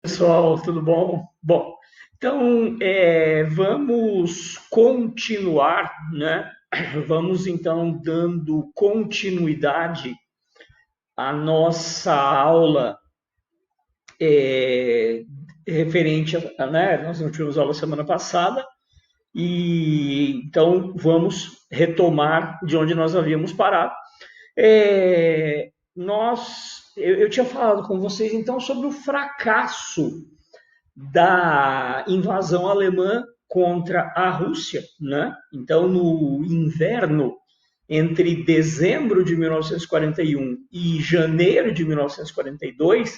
Pessoal, tudo bom? Bom, então vamos continuar, né? Vamos então dando continuidade à nossa aula referente a, né? Nós não tivemos aula semana passada e então vamos retomar de onde nós havíamos parado. Eu tinha falado com vocês então sobre o fracasso da invasão alemã contra a Rússia, né? Então, no inverno entre dezembro de 1941 e janeiro de 1942,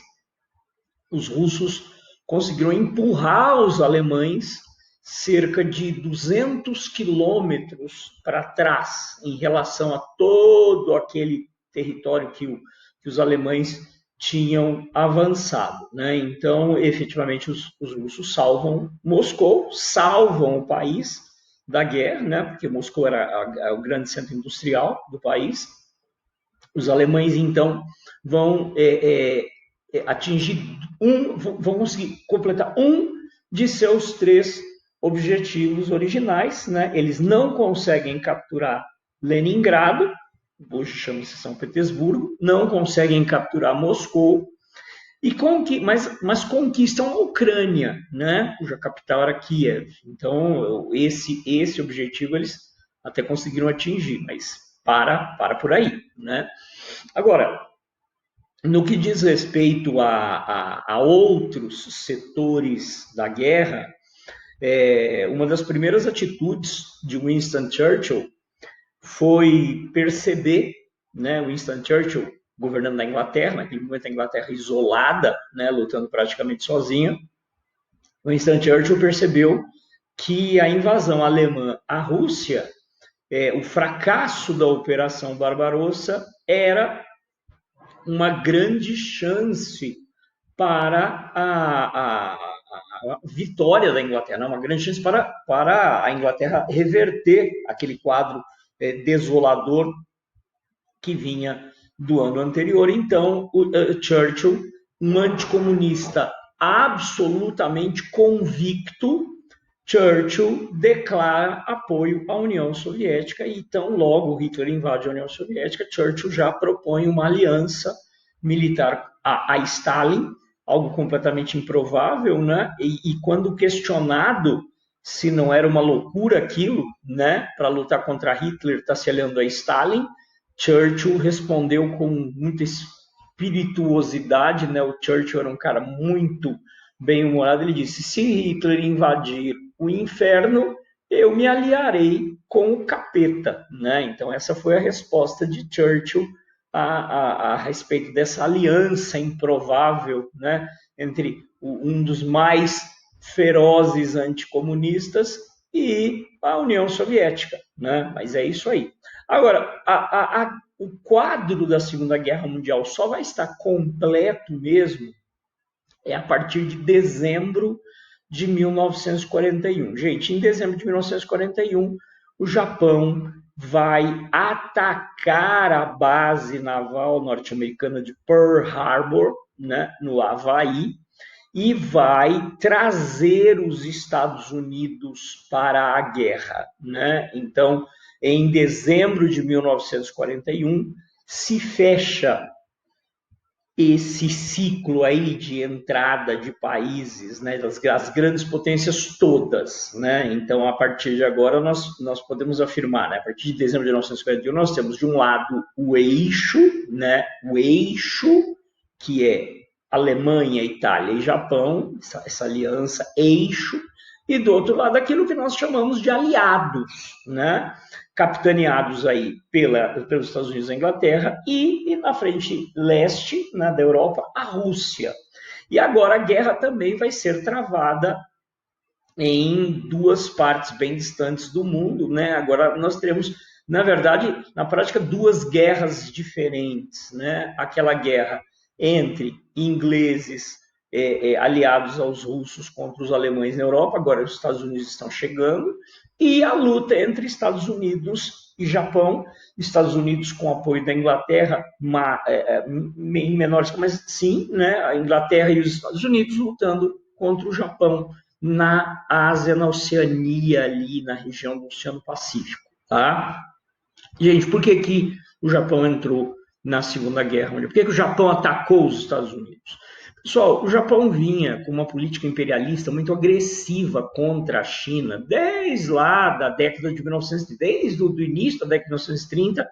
os russos conseguiram empurrar os alemães cerca de 200 quilômetros para trás em relação a todo aquele território que os alemães tinham avançado, né? Então, efetivamente, os russos salvam Moscou, salvam o país da guerra, né? Porque Moscou era o grande centro industrial do país. Os alemães, então, vão atingir vão conseguir completar um de seus três objetivos originais, né? Eles não conseguem capturar Leningrado, hoje chama-se São Petersburgo, não conseguem capturar Moscou, mas conquistam a Ucrânia, né? Cuja capital era Kiev. Então, esse objetivo eles até conseguiram atingir, mas para por aí, né? Agora, no que diz respeito a outros setores da guerra, uma das primeiras atitudes de Winston Churchill foi perceber, né, Winston Churchill governando na Inglaterra, naquele momento a Inglaterra isolada, né, lutando praticamente sozinha, Winston Churchill percebeu que a invasão alemã à Rússia, o fracasso da Operação Barbarossa, era uma grande chance para a vitória da Inglaterra, não, uma grande chance para a Inglaterra reverter aquele quadro desolador que vinha do ano anterior. Então, Churchill, um anticomunista absolutamente convicto, Churchill declara apoio à União Soviética e então logo Hitler invade a União Soviética, Churchill já propõe uma aliança militar a Stalin, algo completamente improvável, né? E quando questionado se não era uma loucura aquilo, né, para lutar contra Hitler, está se aliando a Stalin, Churchill respondeu com muita espirituosidade, né? O Churchill era um cara muito bem-humorado, ele disse: se Hitler invadir o inferno, eu me aliarei com o capeta, né? Então essa foi a resposta de Churchill a respeito dessa aliança improvável, né, entre um dos mais ferozes anticomunistas e a União Soviética, né? Mas é isso aí. Agora, o quadro da Segunda Guerra Mundial só vai estar completo mesmo a partir de dezembro de 1941. Gente, em dezembro de 1941, o Japão vai atacar a base naval norte-americana de Pearl Harbor, né, no Havaí, e vai trazer os Estados Unidos para a guerra, né? Então, em dezembro de 1941, se fecha esse ciclo aí de entrada de países, né, das grandes potências todas, né? Então, a partir de agora, nós podemos afirmar, né, a partir de dezembro de 1941, nós temos, de um lado, o eixo, né, o eixo, que é Alemanha, Itália e Japão, essa aliança eixo, e do outro lado, aquilo que nós chamamos de aliados, né? Capitaneados aí pelos Estados Unidos e Inglaterra, e na frente leste, né, da Europa, a Rússia. E agora a guerra também vai ser travada em duas partes bem distantes do mundo, né? Agora nós teremos, na verdade, na prática, duas guerras diferentes, né? Aquela guerra entre ingleses aliados aos russos contra os alemães na Europa, agora os Estados Unidos estão chegando, e a luta entre Estados Unidos e Japão, Estados Unidos com apoio da Inglaterra, em menor escala, mas sim, né, a Inglaterra e os Estados Unidos lutando contra o Japão na Ásia, na Oceania, ali na região do Oceano Pacífico. Tá? Gente, por que o Japão entrou na Segunda Guerra Mundial? Por que o Japão atacou os Estados Unidos? Pessoal, o Japão vinha com uma política imperialista muito agressiva contra a China, desde lá da década de 1930, desde o início da década de 1930.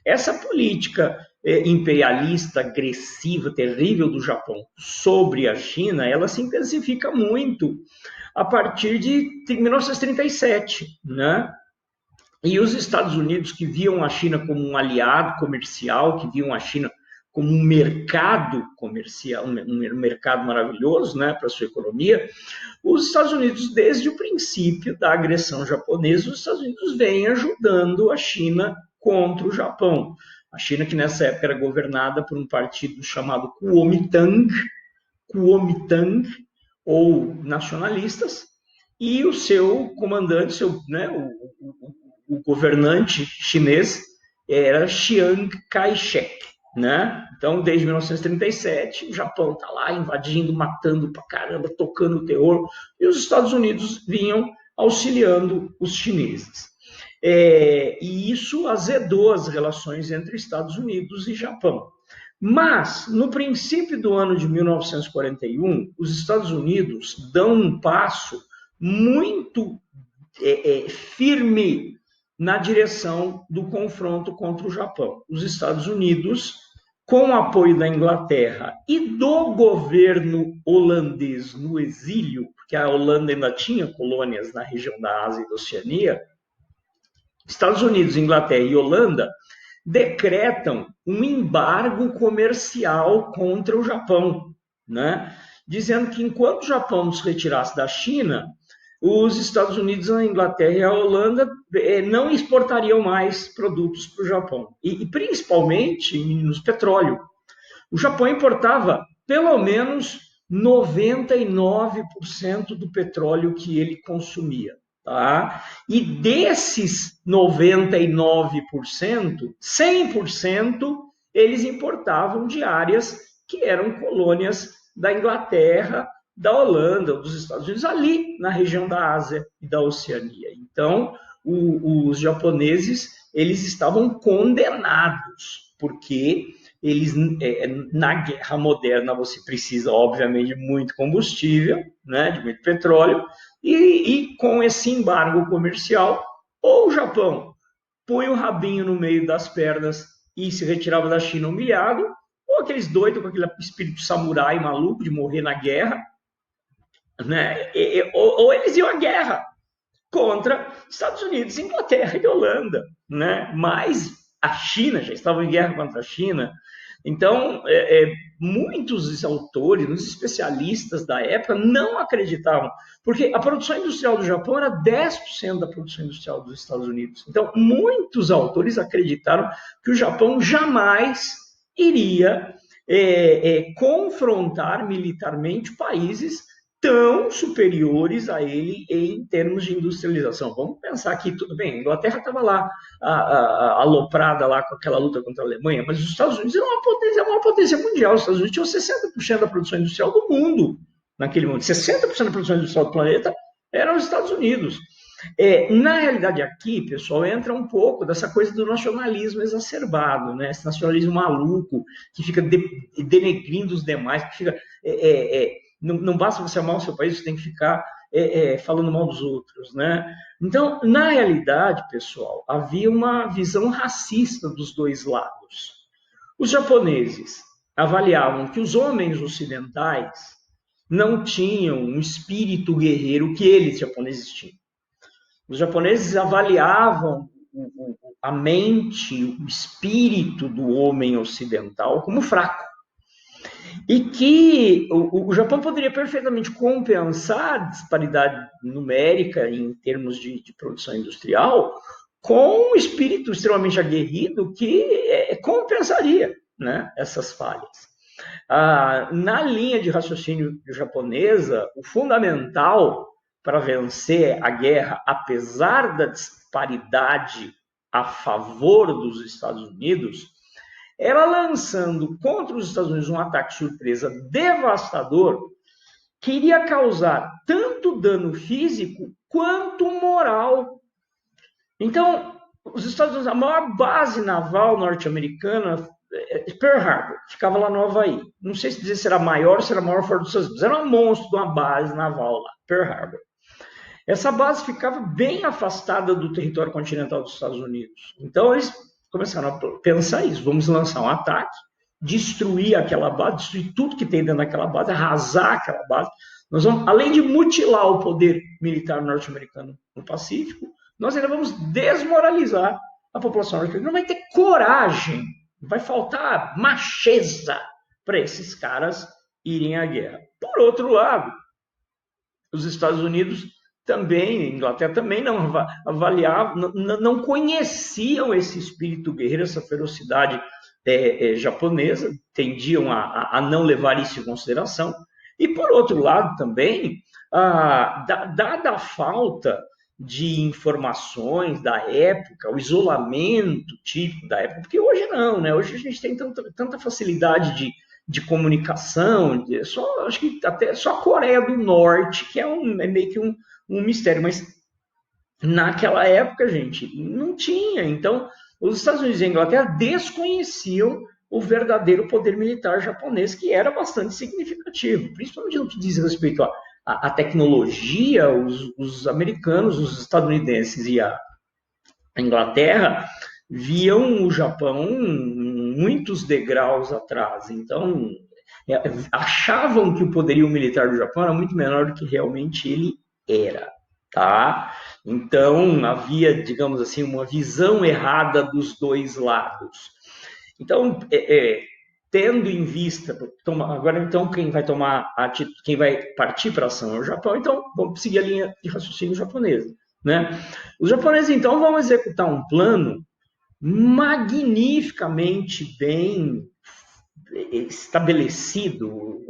Essa política imperialista, agressiva, terrível do Japão sobre a China, ela se intensifica muito a partir de 1937, né? E os Estados Unidos, que viam a China como um aliado comercial, que viam a China como um mercado comercial, um mercado maravilhoso, né, para a sua economia, os Estados Unidos, desde o princípio da agressão japonesa, os Estados Unidos vêm ajudando a China contra o Japão. A China, que nessa época era governada por um partido chamado Kuomintang, ou nacionalistas, e o seu comandante, o governante chinês, era Chiang Kai-shek. Né? Então, desde 1937, o Japão está lá invadindo, matando pra caramba, tocando terror, e os Estados Unidos vinham auxiliando os chineses. E isso azedou as relações entre Estados Unidos e Japão. Mas, no princípio do ano de 1941, os Estados Unidos dão um passo muito firme na direção do confronto contra o Japão. Os Estados Unidos, com o apoio da Inglaterra e do governo holandês no exílio, porque a Holanda ainda tinha colônias na região da Ásia e da Oceania, Estados Unidos, Inglaterra e Holanda decretam um embargo comercial contra o Japão, né? Dizendo que enquanto o Japão se retirasse da China, os Estados Unidos, a Inglaterra e a Holanda não exportariam mais produtos para o Japão. E principalmente nos petróleo. O Japão importava pelo menos 99% do petróleo que ele consumia. Tá? E desses 99%, 100% eles importavam de áreas que eram colônias da Inglaterra, da Holanda, dos Estados Unidos, ali na região da Ásia e da Oceania. Então, os japoneses, eles estavam condenados, porque eles, na guerra moderna, você precisa, obviamente, de muito combustível, né, de muito petróleo, e com esse embargo comercial, ou o Japão põe o rabinho no meio das pernas e se retirava da China humilhado, ou aqueles doidos com aquele espírito samurai maluco de morrer na guerra, né? Ou eles iam à guerra contra Estados Unidos, Inglaterra e Holanda, né? Mas a China já estava em guerra contra a China. Então, muitos autores, muitos especialistas da época não acreditavam, porque a produção industrial do Japão era 10% da produção industrial dos Estados Unidos. Então, muitos autores acreditaram que o Japão jamais iria confrontar militarmente países tão superiores a ele em termos de industrialização. Vamos pensar que, tudo bem, a Inglaterra estava lá aloprada lá com aquela luta contra a Alemanha, mas os Estados Unidos eram uma potência mundial. Os Estados Unidos tinham 60% da produção industrial do mundo naquele momento. 60% da produção industrial do planeta eram os Estados Unidos. Na realidade, aqui, pessoal, entra um pouco dessa coisa do nacionalismo exacerbado, né? Esse nacionalismo maluco que fica denegrindo os demais, que fica... Não basta você amar o seu país, você tem que ficar falando mal dos outros, né? Então, na realidade, pessoal, havia uma visão racista dos dois lados. Os japoneses avaliavam que os homens ocidentais não tinham um espírito guerreiro que eles, japoneses, tinham. Os japoneses avaliavam a mente, o espírito do homem ocidental como fraco. E que o Japão poderia perfeitamente compensar a disparidade numérica em termos de produção industrial com um espírito extremamente aguerrido que compensaria, né, essas falhas. Na linha de raciocínio japonesa, o fundamental para vencer a guerra, apesar da disparidade a favor dos Estados Unidos, era lançando contra os Estados Unidos um ataque surpresa devastador que iria causar tanto dano físico quanto moral. Então, os Estados Unidos, a maior base naval norte-americana, Pearl Harbor, ficava lá no Havaí. Não sei se dizer se era maior ou se era maior fora dos Estados Unidos. Era um monstro de uma base naval lá, Pearl Harbor. Essa base ficava bem afastada do território continental dos Estados Unidos. Então, eles começaram a pensar isso. Vamos lançar um ataque, destruir aquela base, destruir tudo que tem dentro daquela base, arrasar aquela base. Nós vamos, além de mutilar o poder militar norte-americano no Pacífico, nós ainda vamos desmoralizar a população norte-americana. Não vai ter coragem, vai faltar macheza para esses caras irem à guerra. Por outro lado, os Estados Unidos também, a Inglaterra também não avaliavam, não conheciam esse espírito guerreiro, essa ferocidade japonesa, tendiam a não levar isso em consideração. E, por outro lado, também, dada a falta de informações da época, o isolamento típico da época, porque hoje não, né? Hoje a gente tem tanta facilidade de comunicação, acho que até só a Coreia do Norte, que é meio que um mistério, mas naquela época, gente, não tinha. Então, os Estados Unidos e a Inglaterra desconheciam o verdadeiro poder militar japonês, que era bastante significativo, principalmente no que diz respeito à tecnologia. Os americanos, os estadunidenses e a Inglaterra viam o Japão muitos degraus atrás. Então, achavam que o poderio militar do Japão era muito menor do que realmente ele era, tá? Então, havia, digamos assim, uma visão errada dos dois lados. Então, tendo em vista, agora então quem vai partir para a ação é o Japão, então vamos seguir a linha de raciocínio japonesa, né? Os japoneses então vão executar um plano magnificamente bem estabelecido.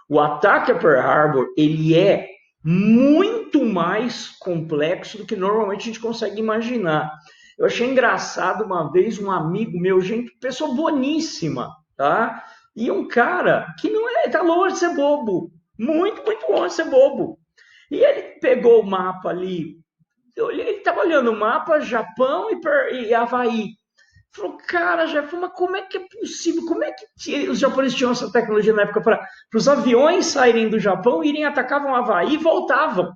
O ataque a Pearl Harbor, ele é muito mais complexo do que normalmente a gente consegue imaginar. Eu achei engraçado uma vez um amigo meu, gente, pessoa boníssima, tá? E um cara que não tá longe de ser bobo, muito, muito longe de ser bobo. E ele pegou o mapa ali, ele estava olhando o mapa, Japão e Havaí. Falou, cara, Jeff, mas como é que é possível? Como é que os japoneses tinham essa tecnologia na época para os aviões saírem do Japão, irem, atacavam o Havaí e voltavam?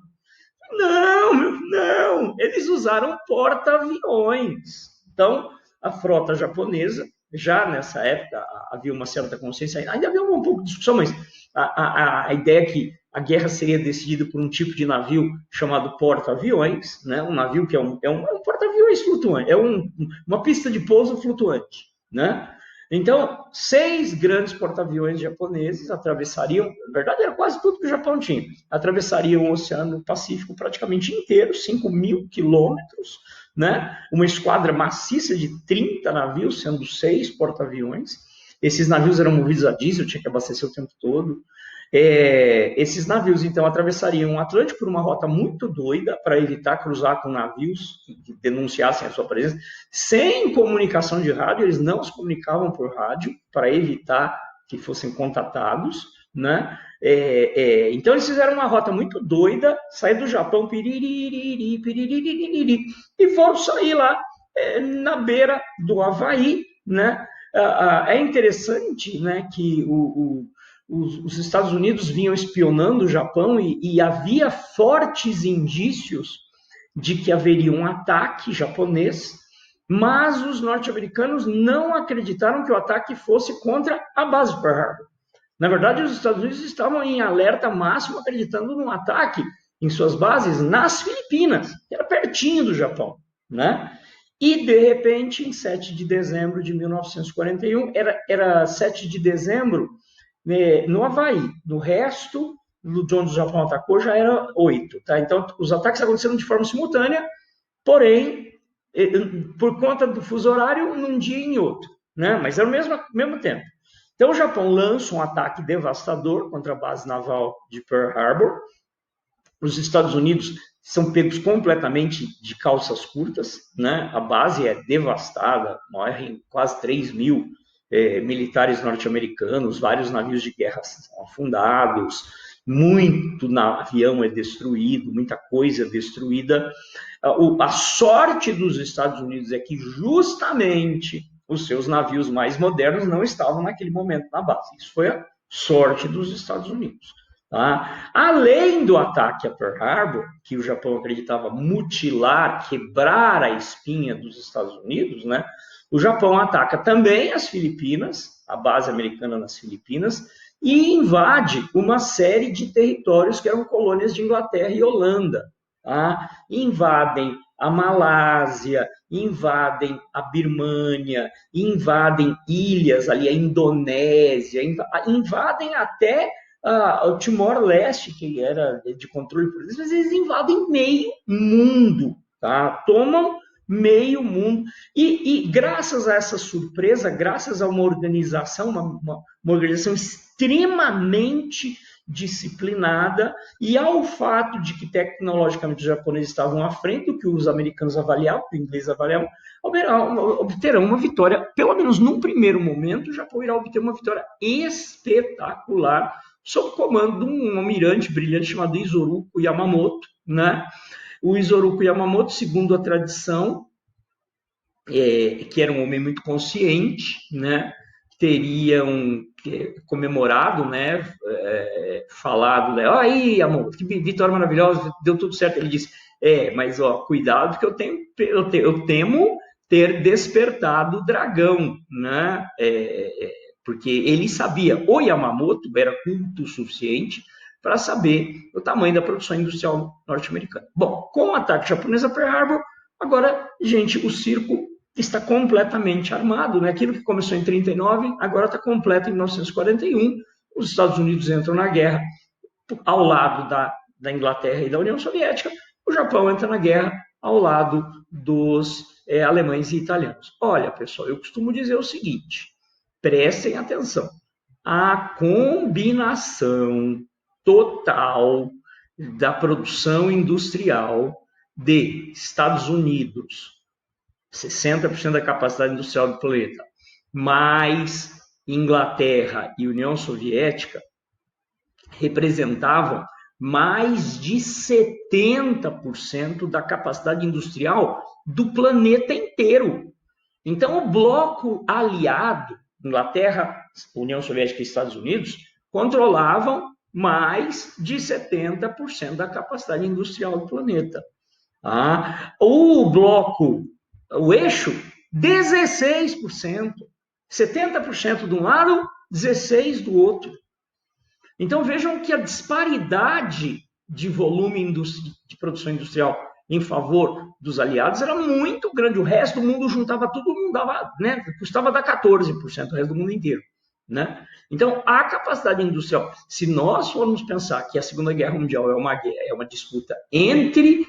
Não, eles usaram porta-aviões. Então, a frota japonesa, já nessa época, havia uma certa consciência, ainda havia um pouco de discussão, mas a ideia é que a guerra seria decidida por um tipo de navio chamado porta-aviões, né? Um navio que é um porta-aviões flutuante, é uma pista de pouso flutuante, né? Então, 6 grandes porta-aviões japoneses atravessariam, na verdade era quase tudo que o Japão tinha, atravessariam o Oceano Pacífico praticamente inteiro, 5.000 quilômetros, né? Uma esquadra maciça de 30 navios, sendo 6 porta-aviões. Esses navios eram movidos a diesel, tinha que abastecer o tempo todo. Esses navios, então, atravessariam o Atlântico por uma rota muito doida para evitar cruzar com navios que denunciassem a sua presença. Sem comunicação de rádio, eles não se comunicavam por rádio para evitar que fossem contatados, né? Então, eles fizeram uma rota muito doida, saíram do Japão, piririri, e foram sair lá na beira do Havaí, né? É interessante, né, que os Estados Unidos vinham espionando o Japão e havia fortes indícios de que haveria um ataque japonês, mas os norte-americanos não acreditaram que o ataque fosse contra a base Pearl Harbor. Na verdade, os Estados Unidos estavam em alerta máximo, acreditando num ataque em suas bases nas Filipinas, que era pertinho do Japão, né? E, de repente, em 7 de dezembro de 1941, era 7 de dezembro no Havaí. No resto, de onde o Japão atacou, já era 8. Tá? Então, os ataques aconteceram de forma simultânea, porém, por conta do fuso horário, num dia e em outro. Né? Mas era o mesmo tempo. Então, o Japão lança um ataque devastador contra a base naval de Pearl Harbor. Os Estados Unidos são pegos completamente de calças curtas, né? A base é devastada, morrem quase 3 mil militares norte-americanos, vários navios de guerra são afundados, muito avião é destruído, muita coisa é destruída. A sorte dos Estados Unidos é que justamente os seus navios mais modernos não estavam naquele momento na base. Isso foi a sorte dos Estados Unidos. Tá? Além do ataque a Pearl Harbor, que o Japão acreditava mutilar, quebrar a espinha dos Estados Unidos, né? O Japão ataca também as Filipinas, a base americana nas Filipinas, e invade uma série de territórios que eram colônias de Inglaterra e Holanda. Tá? Invadem a Malásia, invadem a Birmânia, invadem ilhas ali, a Indonésia, invadem até o Timor-Leste, que era de controle por eles, mas eles invadem meio mundo, tá? Tomam meio mundo. E graças a essa surpresa, graças a uma organização, uma organização extremamente disciplinada, e ao fato de que tecnologicamente os japoneses estavam à frente do que os americanos avaliavam, os ingleses avaliavam, obterão uma vitória, pelo menos num primeiro momento, o Japão irá obter uma vitória espetacular sob o comando de um almirante brilhante chamado Isoroku Yamamoto, né? O Isoroku Yamamoto, segundo a tradição, que era um homem muito consciente, né? Teriam comemorado, né? Falado, né? Aí, amor, que vitória maravilhosa, deu tudo certo. Ele disse, mas ó, cuidado que eu temo ter despertado o dragão, né? Porque ele sabia, o Yamamoto era culto o suficiente para saber o tamanho da produção industrial norte-americana. Bom, com o ataque japonês a Pearl Harbor, agora, gente, o circo está completamente armado, né? Aquilo que começou em 1939, agora está completo em 1941. Os Estados Unidos entram na guerra ao lado da Inglaterra e da União Soviética. O Japão entra na guerra ao lado dos alemães e italianos. Olha, pessoal, eu costumo dizer o seguinte, prestem atenção, a combinação total da produção industrial de Estados Unidos, 60% da capacidade industrial do planeta, mais Inglaterra e União Soviética, representavam mais de 70% da capacidade industrial do planeta inteiro. Então, o bloco aliado, Inglaterra, União Soviética e Estados Unidos, controlavam mais de 70% da capacidade industrial do planeta. O bloco, o eixo, 16%. 70% de um lado, 16% do outro. Então, vejam que a disparidade de volume de produção industrial em favor dos aliados era muito grande. O resto do mundo juntava tudo, não dava, né? Custava dar 14%, o resto do mundo inteiro. Né? Então, a capacidade industrial, se nós formos pensar que a Segunda Guerra Mundial é uma disputa entre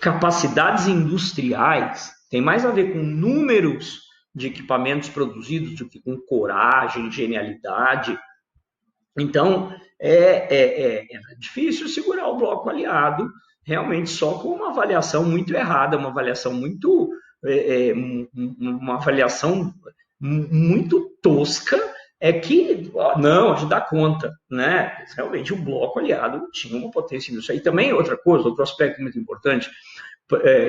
capacidades industriais, tem mais a ver com números de equipamentos produzidos do que com coragem, genialidade. Então, é difícil segurar o bloco aliado, realmente só com uma avaliação muito errada, uma avaliação muito tosca, que, não, a gente dá conta, né? Realmente o bloco aliado tinha uma potência industrial. E também outra coisa, outro aspecto muito importante,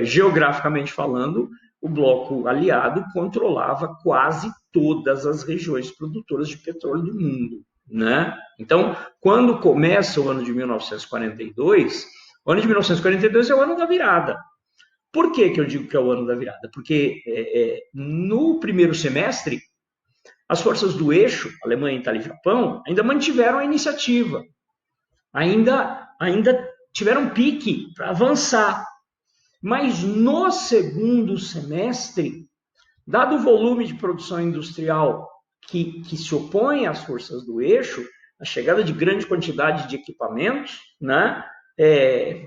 geograficamente falando, o bloco aliado controlava quase todas as regiões produtoras de petróleo do mundo. Né? Então, quando começa o ano de 1942, o ano de 1942 é o ano da virada. Por que eu digo que é o ano da virada? Porque no primeiro semestre, as forças do eixo, Alemanha, Itália e Japão, ainda mantiveram a iniciativa, ainda tiveram pique para avançar. Mas no segundo semestre, dado o volume de produção industrial que se opõe às forças do eixo, a chegada de grande quantidade de equipamentos, né,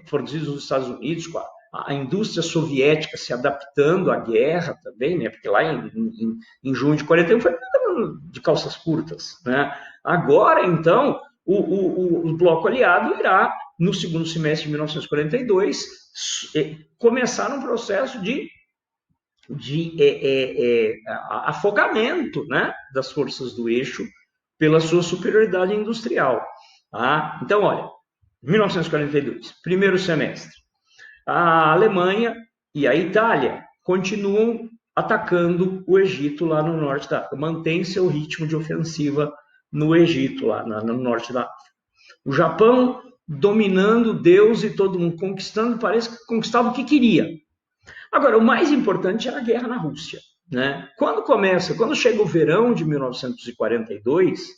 produzidos nos Estados Unidos, com a indústria soviética se adaptando à guerra também, né, porque lá em junho de 41 foi de calças curtas, né? Agora, então, o bloco aliado irá, no segundo semestre de 1942, começar um processo de afogamento, né, das forças do eixo pela sua superioridade industrial. Tá? Então, olha, 1942, primeiro semestre, a Alemanha e a Itália continuam atacando o Egito lá no norte da África, mantém seu ritmo de ofensiva no Egito, lá no norte da África. O Japão dominando Deus e todo mundo, conquistando, parece que conquistava o que queria. Agora, o mais importante era a guerra na Rússia, né? Quando chega o verão de 1942,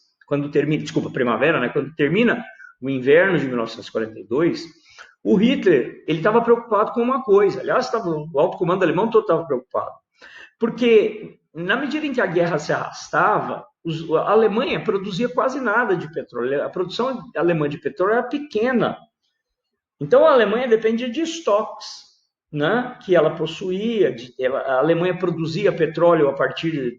primavera, né? Quando termina o inverno de 1942, o Hitler, ele estava preocupado com uma coisa, aliás, o alto comando alemão todo estava preocupado, porque na medida em que a guerra se arrastava, a Alemanha produzia quase nada de petróleo, a produção alemã de petróleo era pequena, então a Alemanha dependia de estoques, né, que ela possuía, a Alemanha produzia petróleo a partir de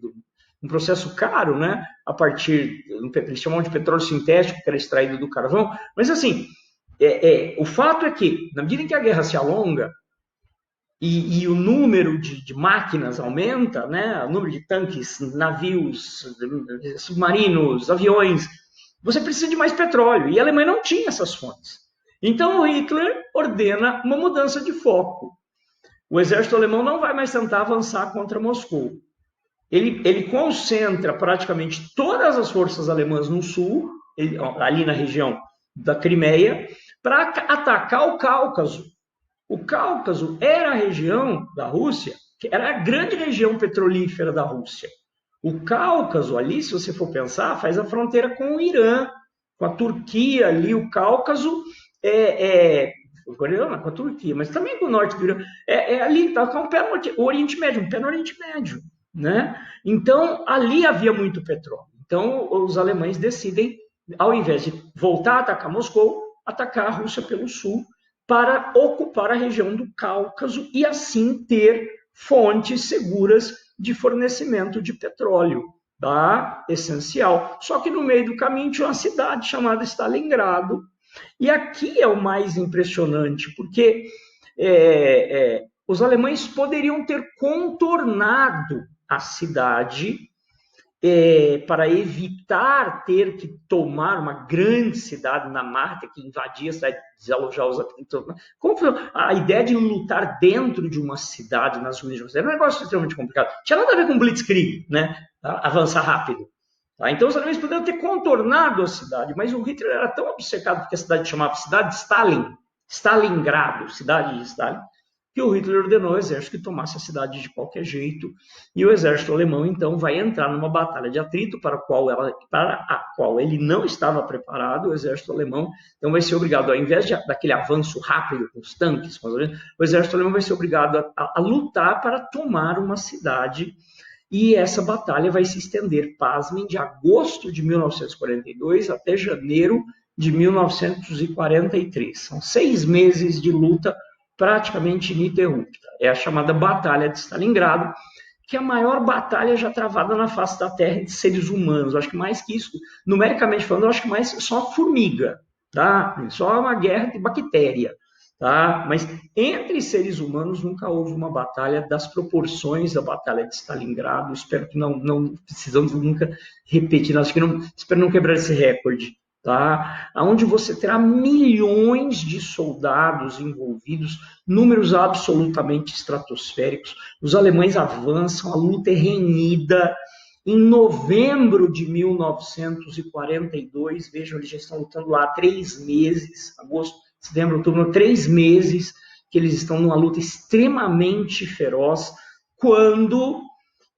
um processo caro, né, a partir, eles chamam de petróleo sintético, que era extraído do carvão, mas assim, o fato é que, na medida em que a guerra se alonga, e o número de máquinas aumenta, né, o número de tanques, navios, submarinos, aviões, você precisa de mais petróleo, e a Alemanha não tinha essas fontes. Então o Hitler ordena uma mudança de foco. O exército alemão não vai mais tentar avançar contra Moscou. Ele concentra praticamente todas as forças alemãs no sul, ali na região da Crimeia, para atacar o Cáucaso. O Cáucaso era a região da Rússia, que era a grande região petrolífera da Rússia. O Cáucaso ali, se você for pensar, faz a fronteira com o Irã, com a Turquia ali, o Cáucaso com a Turquia, mas também com o norte do Irã, ali, tá, com o Oriente Médio, um pé no Oriente Médio, né? Então, ali havia muito petróleo. Então, os alemães decidem, ao invés de voltar a atacar Moscou, atacar a Rússia pelo sul, para ocupar a região do Cáucaso e, assim, ter fontes seguras de fornecimento de petróleo, tá? Essencial. Só que no meio do caminho tinha uma cidade chamada Stalingrado, e aqui é o mais impressionante, porque os alemães poderiam ter contornado a cidade para evitar ter que tomar uma grande cidade na marra, ter que invadir a cidade, desalojar os habitantes. Como foi a ideia de lutar dentro de uma cidade, nas ruínas de uma cidade? É um negócio extremamente complicado. Tinha nada a ver com Blitzkrieg, né? Avançar rápido. Tá? Então os alemães poderiam ter contornado a cidade, mas o Hitler era tão obcecado porque a cidade chamava Cidade de Stalin, Stalingrado, cidade de Stalin, que o Hitler ordenou ao exército que tomasse a cidade de qualquer jeito, e o exército alemão, então, vai entrar numa batalha de atrito para a qual ele não estava preparado, o exército alemão, então vai ser obrigado, ao invés daquele avanço rápido com os tanques, o exército alemão vai ser obrigado a lutar para tomar uma cidade. E essa batalha vai se estender, pasmem, de agosto de 1942 até janeiro de 1943. São 6 meses de luta praticamente ininterrupta. É a chamada Batalha de Stalingrado, que é a maior batalha já travada na face da Terra de seres humanos. Eu acho que mais que isso, numericamente falando, eu acho que mais só formiga, tá? Só uma guerra de bactéria. Tá? Mas entre seres humanos nunca houve uma batalha das proporções da Batalha de Stalingrado. Espero que não precisamos nunca repetir, acho que espero não quebrar esse recorde, tá? Onde você terá milhões de soldados envolvidos, números absolutamente estratosféricos. Os alemães avançam, a luta é renhida. Em novembro de 1942, vejam, eles já estão lutando lá há 3 meses, agosto, setembro, outubro, 3 meses que eles estão numa luta extremamente feroz, quando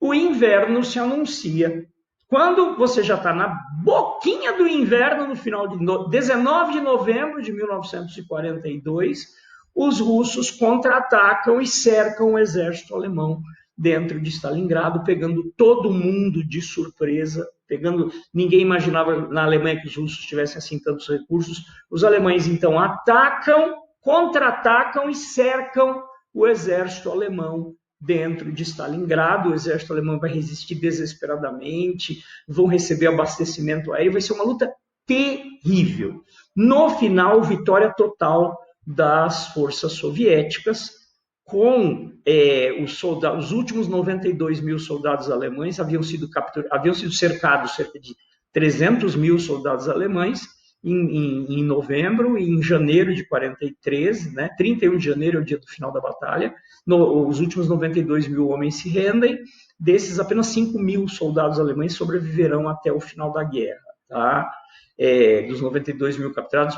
o inverno se anuncia. Quando você já está na boquinha do inverno, no final de 19 de novembro de 1942, os russos contra-atacam e cercam o exército alemão dentro de Stalingrado, pegando todo mundo de surpresa, ninguém imaginava na Alemanha que os russos tivessem assim tantos recursos. Os alemães então atacam, contra-atacam e cercam o exército alemão dentro de Stalingrado. O exército alemão vai resistir desesperadamente, vão receber abastecimento aéreo, vai ser uma luta terrível. No final, vitória total das forças soviéticas, com os últimos 92 mil soldados alemães haviam sido cercados cerca de 300 mil soldados alemães em novembro, e em janeiro de 43, né, 31 de janeiro é o dia do final da batalha, os últimos 92 mil homens se rendem, desses apenas 5 mil soldados alemães sobreviverão até o final da guerra. Tá? Dos 92 mil capturados,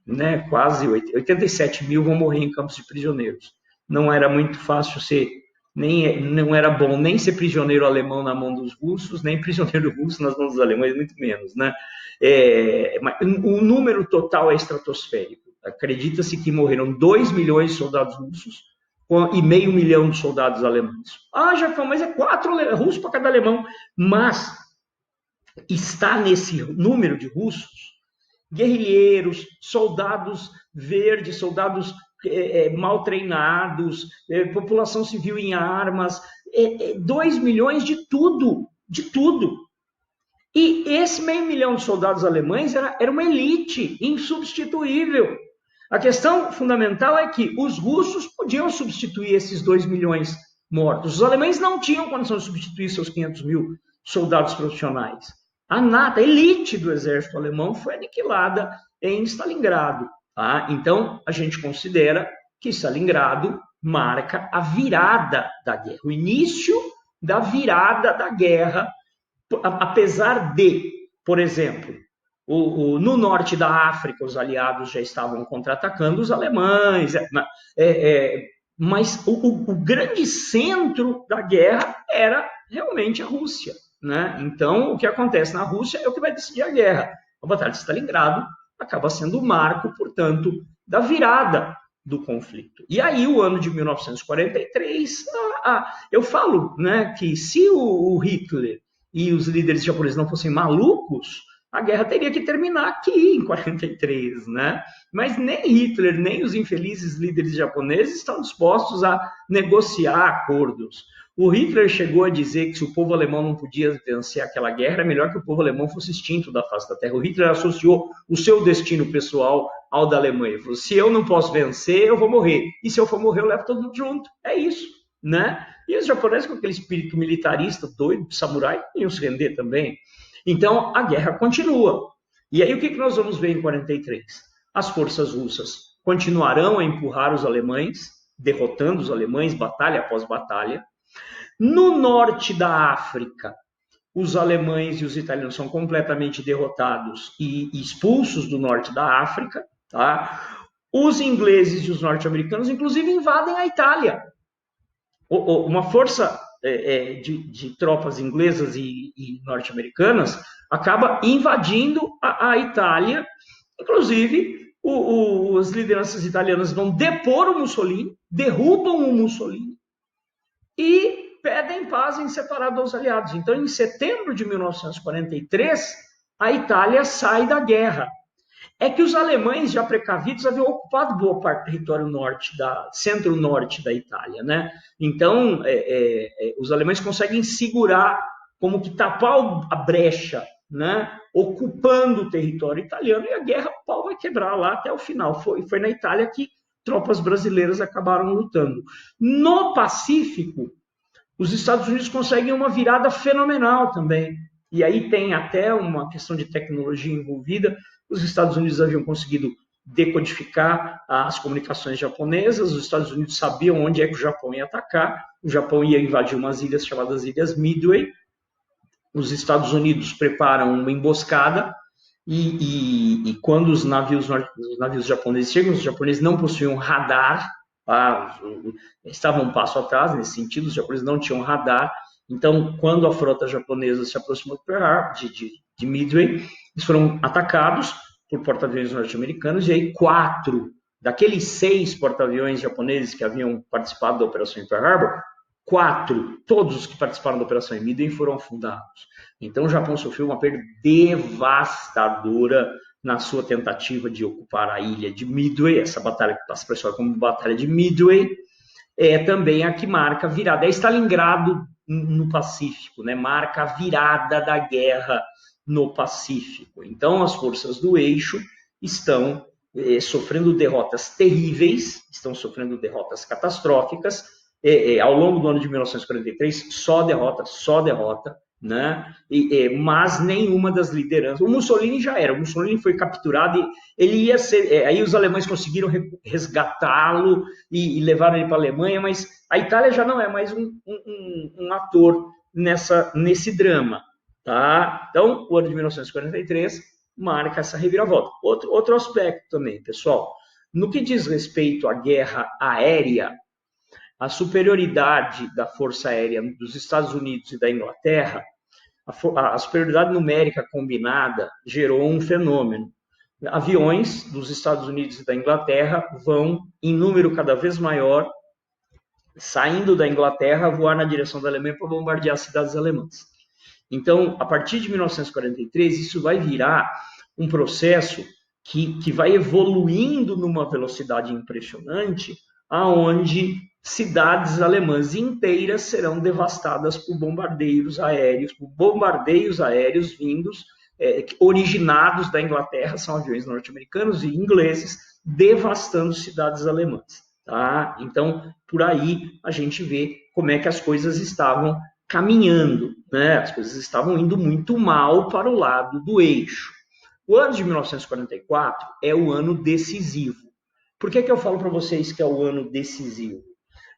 né, quase 87 mil vão morrer em campos de prisioneiros. Não era muito fácil não era bom nem ser prisioneiro alemão na mão dos russos, nem prisioneiro russo nas mãos dos alemães, muito menos, né? O número total é estratosférico. Acredita-se que morreram 2 milhões de soldados russos e meio milhão de soldados alemães. Jafão, mas é 4 russos para cada alemão. Mas está nesse número de russos guerrilheiros, soldados verdes, soldados mal treinados, população civil em armas, 2 milhões de tudo. E esse meio milhão de soldados alemães era uma elite insubstituível. A questão fundamental é que os russos podiam substituir esses 2 milhões mortos. Os alemães não tinham condição de substituir seus 500 mil soldados profissionais. A elite do exército alemão foi aniquilada em Stalingrado. Tá? Então, a gente considera que Stalingrado marca a virada da guerra, o início da virada da guerra, apesar de, por exemplo, no norte da África, os aliados já estavam contra-atacando os alemães, mas o grande centro da guerra era realmente a Rússia. Né? Então, o que acontece na Rússia é o que vai decidir a guerra. A Batalha de Stalingrado acaba sendo o marco, portanto, da virada do conflito. E aí, o ano de 1943, eu falo, né, que se o Hitler e os líderes japoneses não fossem malucos, a guerra teria que terminar aqui, em 43, né? Mas nem Hitler, nem os infelizes líderes japoneses estão dispostos a negociar acordos. O Hitler chegou a dizer que se o povo alemão não podia vencer aquela guerra, era melhor que o povo alemão fosse extinto da face da terra. O Hitler associou o seu destino pessoal ao da Alemanha. Ele falou, se eu não posso vencer, eu vou morrer. E se eu for morrer, eu levo todo mundo junto. É isso, né? E os japoneses, com aquele espírito militarista doido, samurai, iam se render também. Então, a guerra continua. E aí, o que nós vamos ver em 43? As forças russas continuarão a empurrar os alemães, derrotando os alemães, batalha após batalha. No norte da África, os alemães e os italianos são completamente derrotados e expulsos do norte da África. Tá? Os ingleses e os norte-americanos, inclusive, invadem a Itália. Uma força de tropas inglesas e norte-americanas acaba invadindo a Itália. Inclusive, as lideranças italianas vão depor o Mussolini, derrubam o Mussolini e pedem paz em separado aos aliados. Então, em setembro de 1943, a Itália sai da guerra. É que os alemães, já precavidos, haviam ocupado boa parte do território centro-norte da Itália, né? Então, os alemães conseguem segurar, como que tapar a brecha, né? Ocupando o território italiano, e a guerra, o pau vai quebrar lá até o final. Foi na Itália que tropas brasileiras acabaram lutando. No Pacífico, os Estados Unidos conseguem uma virada fenomenal também. E aí tem até uma questão de tecnologia envolvida. Os Estados Unidos haviam conseguido decodificar as comunicações japonesas, os Estados Unidos sabiam onde é que o Japão ia atacar, o Japão ia invadir umas ilhas chamadas Ilhas Midway, os Estados Unidos preparam uma emboscada, e quando os navios japoneses chegam, os japoneses não possuíam radar, estavam um passo atrás nesse sentido, os japoneses não tinham radar. Então, quando a frota japonesa se aproximou de Midway, eles foram atacados por porta-aviões norte-americanos, e aí 4 daqueles 6 porta-aviões japoneses que haviam participado da Operação Pearl Harbor, 4, todos os que participaram da Operação Midway, foram afundados. Então, o Japão sofreu uma perda devastadora na sua tentativa de ocupar a ilha de Midway, essa batalha que passa para a história como Batalha de Midway. é também a que marca a virada. É Stalingrado no Pacífico, né? Marca a virada da guerra no Pacífico. Então, as forças do eixo estão sofrendo derrotas terríveis, estão sofrendo derrotas catastróficas. Ao longo do ano de 1943, só derrota, né? Mas nenhuma das lideranças. O Mussolini já era, o Mussolini foi capturado e ele ia ser. Aí os alemães conseguiram resgatá-lo e levaram ele para a Alemanha, mas a Itália já não é mais um ator nesse drama. Tá? Então, o ano de 1943 marca essa reviravolta. Outro aspecto também, pessoal, no que diz respeito à guerra aérea, a superioridade da Força Aérea dos Estados Unidos e da Inglaterra, a superioridade numérica combinada gerou um fenômeno. Aviões dos Estados Unidos e da Inglaterra vão, em número cada vez maior, saindo da Inglaterra, voar na direção da Alemanha para bombardear as cidades alemãs. Então, a partir de 1943, isso vai virar um processo que vai evoluindo numa velocidade impressionante, aonde cidades alemãs inteiras serão devastadas por bombardeios aéreos vindos, originados da Inglaterra, são aviões norte-americanos e ingleses, devastando cidades alemãs. Tá? Então, por aí a gente vê como é que as coisas estavam caminhando, né? As coisas estavam indo muito mal para o lado do eixo. O ano de 1944 é o ano decisivo. Por que eu falo para vocês que é o ano decisivo?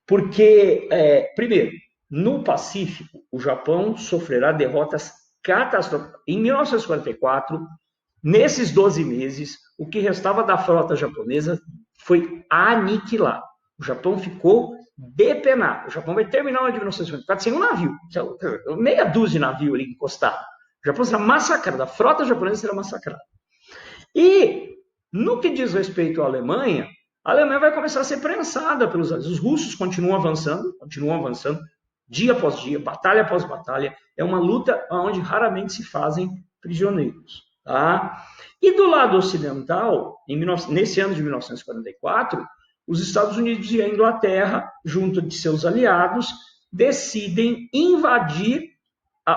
Porque, primeiro, no Pacífico, o Japão sofrerá derrotas catastróficas. Em 1944, nesses 12 meses, o que restava da frota japonesa foi aniquilado. O Japão ficou depenado. O Japão vai terminar o ano de 1944 sem um navio, meia dúzia de navio ali encostado. O Japão será massacrado, a frota japonesa será massacrada. E, no que diz respeito à Alemanha, a Alemanha vai começar a ser prensada pelos aliados. Os russos continuam avançando, dia após dia, batalha após batalha. É uma luta onde raramente se fazem prisioneiros. Tá? E do lado ocidental, nesse ano de 1944, os Estados Unidos e a Inglaterra, junto de seus aliados, decidem invadir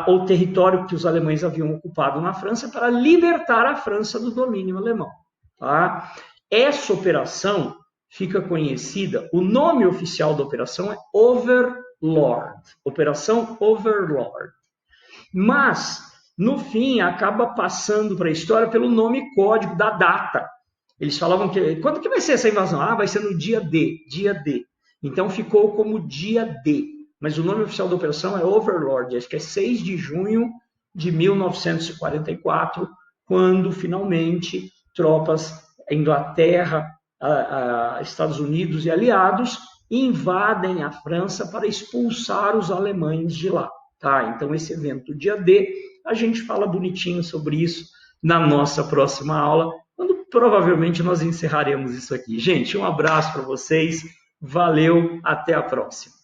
o território que os alemães haviam ocupado na França para libertar a França do domínio alemão. Tá? Essa operação fica conhecida, o nome oficial da operação é Overlord, Operação Overlord. Mas, no fim, acaba passando para a história pelo nome código da data. Eles falavam que, quando que vai ser essa invasão? Vai ser no dia D. Então, ficou como dia D. Mas o nome oficial da operação é Overlord, acho que é 6 de junho de 1944, quando, finalmente, tropas Inglaterra, Estados Unidos e aliados invadem a França para expulsar os alemães de lá. Tá? Então, esse evento, dia D, a gente fala bonitinho sobre isso na nossa próxima aula, quando provavelmente nós encerraremos isso aqui. Gente, um abraço para vocês, valeu, até a próxima.